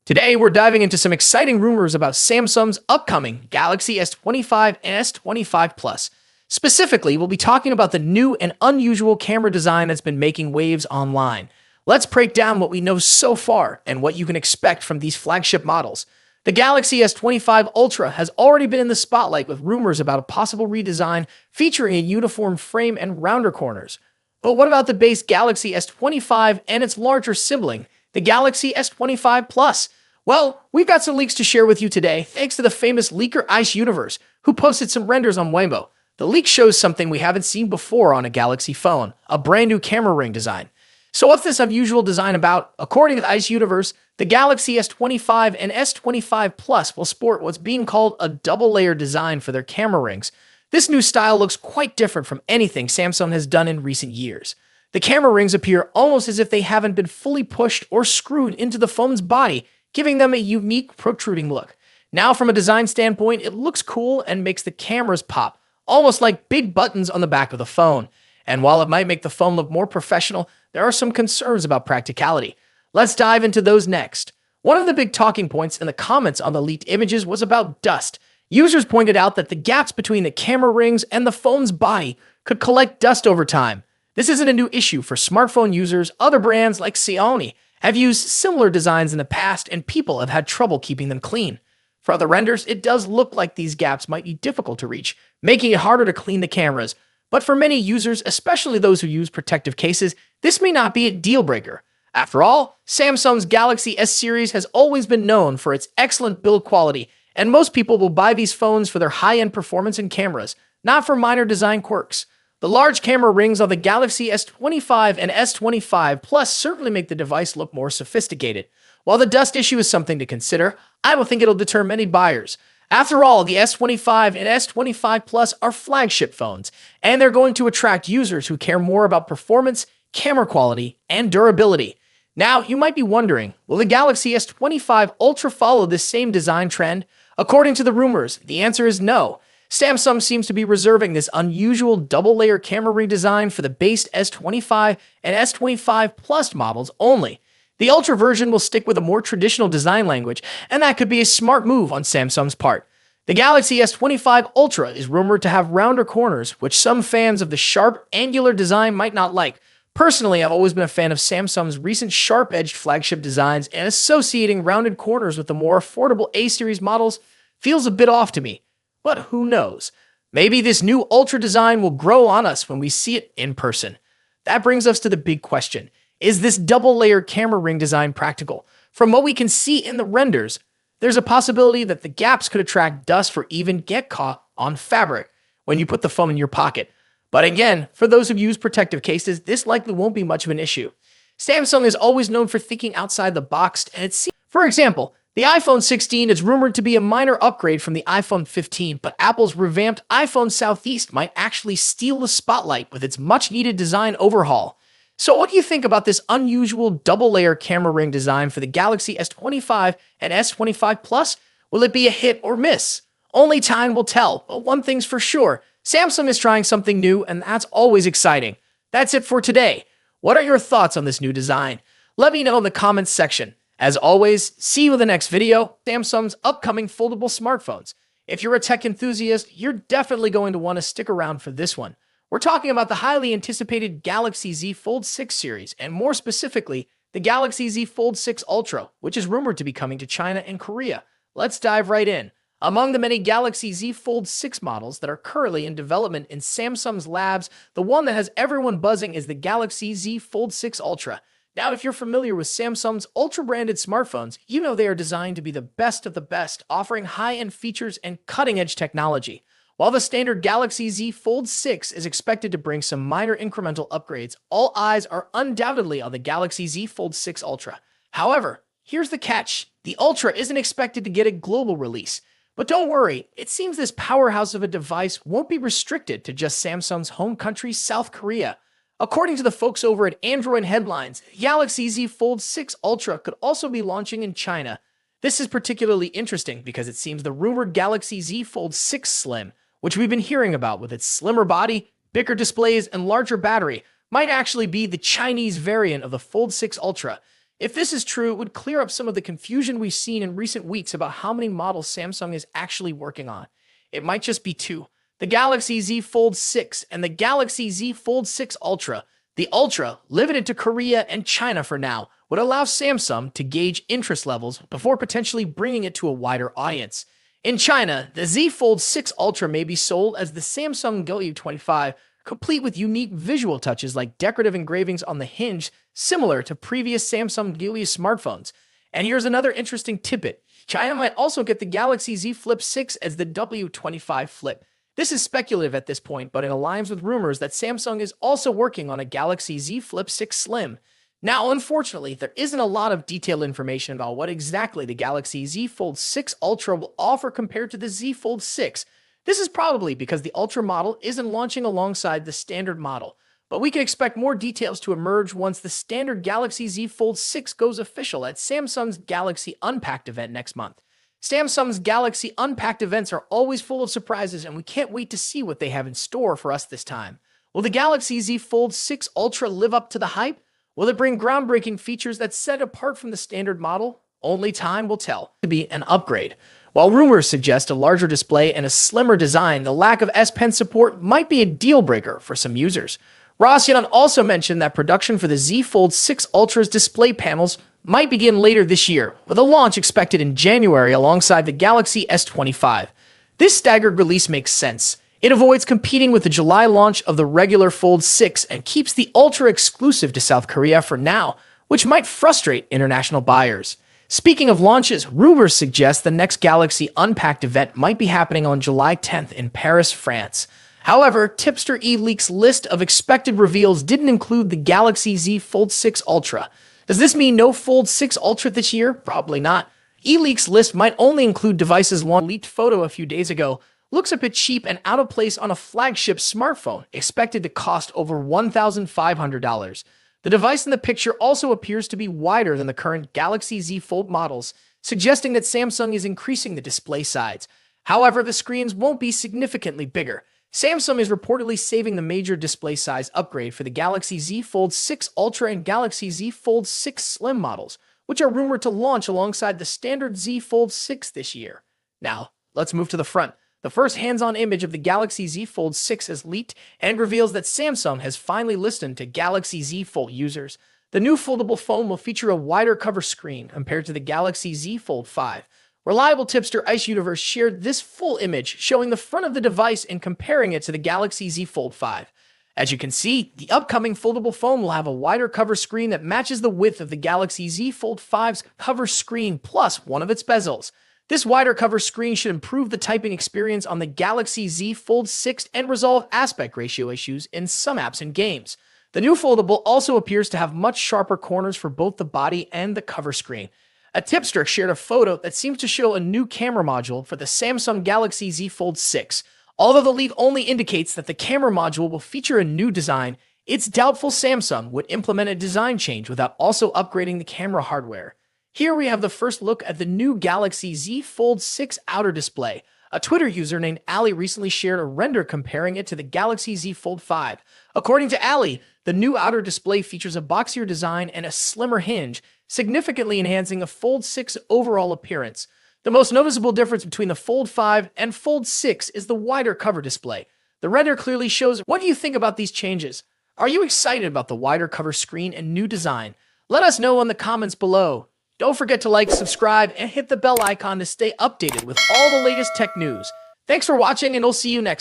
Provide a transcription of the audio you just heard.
Today, we're diving into some exciting rumors about Samsung's upcoming Galaxy S25 and S25 Plus. Specifically, we'll be talking about the new and unusual camera design that's been making waves online. Let's break down what we know so far and what you can expect from these flagship models. The Galaxy S25 Ultra has already been in the spotlight with rumors about a possible redesign featuring a uniform frame and rounder corners. But what about the base Galaxy S25 and its larger sibling, the Galaxy S25 Plus? Well, we've got some leaks to share with you today, thanks to the famous leaker Ice Universe, who posted some renders on Weibo. The leak shows something we haven't seen before on a Galaxy phone, a brand new camera ring design. So what's this unusual design about? According to Ice Universe, the Galaxy S25 and S25 Plus will sport what's being called a double-layer design for their camera rings. This new style looks quite different from anything Samsung has done in recent years. The camera rings appear almost as if they haven't been fully pushed or screwed into the phone's body, giving them a unique protruding look. Now, from a design standpoint, it looks cool and makes the cameras pop, almost like big buttons on the back of the phone. And while it might make the phone look more professional, there are some concerns about practicality. Let's dive into those next. One of the big talking points in the comments on the leaked images was about dust. Users pointed out that the gaps between the camera rings and the phone's body could collect dust over time. This isn't a new issue for smartphone users. Other brands like Xiaomi have used similar designs in the past, and people have had trouble keeping them clean. For other renders, it does look like these gaps might be difficult to reach, making it harder to clean the cameras. But for many users, especially those who use protective cases, this may not be a deal breaker. After all, Samsung's Galaxy S series has always been known for its excellent build quality, and most people will buy these phones for their high-end performance and cameras, not for minor design quirks. The large camera rings on the Galaxy S25 and S25 Plus certainly make the device look more sophisticated. While the dust issue is something to consider, I don't think it'll deter many buyers. After all, the S25 and S25 Plus are flagship phones, and they're going to attract users who care more about performance, camera quality, and durability. Now, you might be wondering, will the Galaxy S25 Ultra follow this same design trend? According to the rumors, the answer is no. Samsung seems to be reserving this unusual double-layer camera ring design for the base S25 and S25 Plus models only. The Ultra version will stick with a more traditional design language, and that could be a smart move on Samsung's part. The Galaxy S25 Ultra is rumored to have rounder corners, which some fans of the sharp, angular design might not like. Personally, I've always been a fan of Samsung's recent sharp-edged flagship designs, and associating rounded corners with the more affordable A-series models feels a bit off to me. But who knows? Maybe this new Ultra design will grow on us when we see it in person. That brings us to the big question. Is this double-layer camera ring design practical? From what we can see in the renders, there's a possibility that the gaps could attract dust or even get caught on fabric when you put the phone in your pocket. But again, for those who use protective cases, this likely won't be much of an issue. Samsung is always known for thinking outside the box, and it seems, for example, the iPhone 16 is rumored to be a minor upgrade from the iPhone 15, but Apple's revamped iPhone Southeast might actually steal the spotlight with its much-needed design overhaul. So what do you think about this unusual double-layer camera ring design for the Galaxy S25 and S25 Plus? Will it be a hit or miss? Only time will tell, but one thing's for sure, Samsung is trying something new, and that's always exciting. That's it for today. What are your thoughts on this new design? Let me know in the comments section. As always, see you in the next video, Samsung's upcoming foldable smartphones. If you're a tech enthusiast, you're definitely going to want to stick around for this one. We're talking about the highly anticipated Galaxy Z Fold 6 series, and more specifically, the Galaxy Z Fold 6 Ultra, which is rumored to be coming to China and Korea. Let's dive right in. Among the many Galaxy Z Fold 6 models that are currently in development in Samsung's labs, the one that has everyone buzzing is the Galaxy Z Fold 6 Ultra. Now, if you're familiar with Samsung's Ultra-branded smartphones, you know they are designed to be the best of the best, offering high-end features and cutting-edge technology. While the standard Galaxy Z Fold 6 is expected to bring some minor incremental upgrades, all eyes are undoubtedly on the Galaxy Z Fold 6 Ultra. However, here's the catch. The Ultra isn't expected to get a global release. But don't worry, it seems this powerhouse of a device won't be restricted to just Samsung's home country, South Korea. According to the folks over at Android Headlines, Galaxy Z Fold 6 Ultra could also be launching in China. This is particularly interesting because it seems the rumored Galaxy Z Fold 6 Slim, which we've been hearing about with its slimmer body, bigger displays, and larger battery, might actually be the Chinese variant of the Fold 6 Ultra. If this is true, it would clear up some of the confusion we've seen in recent weeks about how many models Samsung is actually working on. It might just be two: the Galaxy Z Fold 6 and the Galaxy Z Fold 6 Ultra. The Ultra, limited to Korea and China for now, would allow Samsung to gauge interest levels before potentially bringing it to a wider audience. In China, the Z Fold 6 Ultra may be sold as the Samsung Galaxy S25, complete with unique visual touches like decorative engravings on the hinge, similar to previous Samsung Galaxy smartphones. And here's another interesting tidbit: China might also get the Galaxy Z Flip 6 as the W25 Flip. This is speculative at this point, but it aligns with rumors that Samsung is also working on a Galaxy Z Flip 6 Slim. Now, unfortunately, there isn't a lot of detailed information about what exactly the Galaxy Z Fold 6 Ultra will offer compared to the Z Fold 6. This is probably because the Ultra model isn't launching alongside the standard model, but we can expect more details to emerge once the standard Galaxy Z Fold 6 goes official at Samsung's Galaxy Unpacked event next month. Samsung's Galaxy Unpacked events are always full of surprises, and we can't wait to see what they have in store for us this time. Will the Galaxy Z Fold 6 Ultra live up to the hype? Will it bring groundbreaking features that set it apart from the standard model? Only time will tell. To be an upgrade. While rumors suggest a larger display and a slimmer design, the lack of S Pen support might be a deal breaker for some users. Ross Yanon also mentioned that production for the Z Fold 6 Ultra's display panels might begin later this year, with a launch expected in January alongside the Galaxy S25. This staggered release makes sense. It avoids competing with the July launch of the regular Fold 6 and keeps the Ultra exclusive to South Korea for now, which might frustrate international buyers. Speaking of launches, rumors suggest the next Galaxy Unpacked event might be happening on July 10th in Paris, France. However, Tipster eLeaks list of expected reveals didn't include the Galaxy Z Fold 6 Ultra. Does this mean no Fold 6 Ultra this year? Probably not. eLeaks list might only include devices launched. Leaked photo a few days ago looks a bit cheap and out of place on a flagship smartphone, expected to cost over $1,500. The device in the picture also appears to be wider than the current Galaxy Z Fold models, suggesting that Samsung is increasing the display size. However, the screens won't be significantly bigger. Samsung is reportedly saving the major display size upgrade for the Galaxy Z Fold 6 Ultra and Galaxy Z Fold 6 Slim models, which are rumored to launch alongside the standard Z Fold 6 this year. Now, let's move to the front. The first hands-on image of the Galaxy Z Fold 6 is leaked and reveals that Samsung has finally listened to Galaxy Z Fold users. The new foldable phone will feature a wider cover screen compared to the Galaxy Z Fold 5. Reliable tipster Ice Universe shared this full image showing the front of the device and comparing it to the Galaxy Z Fold 5. As you can see, the upcoming foldable phone will have a wider cover screen that matches the width of the Galaxy Z Fold 5's cover screen plus one of its bezels. This wider cover screen should improve the typing experience on the Galaxy Z Fold 6 and resolve aspect ratio issues in some apps and games. The new foldable also appears to have much sharper corners for both the body and the cover screen. A tipster shared a photo that seems to show a new camera module for the Samsung Galaxy Z Fold 6. Although the leak only indicates that the camera module will feature a new design, it's doubtful Samsung would implement a design change without also upgrading the camera hardware. Here we have the first look at the new Galaxy Z Fold 6 outer display. A Twitter user named Ali recently shared a render comparing it to the Galaxy Z Fold 5. According to Ali, the new outer display features a boxier design and a slimmer hinge, significantly enhancing the Fold 6 overall appearance. The most noticeable difference between the Fold 5 and Fold 6 is the wider cover display. The render clearly shows. What do you think about these changes? Are you excited about the wider cover screen and new design? Let us know in the comments below. Don't forget to like, subscribe, and hit the bell icon to stay updated with all the latest tech news. Thanks for watching, and I'll see you next time.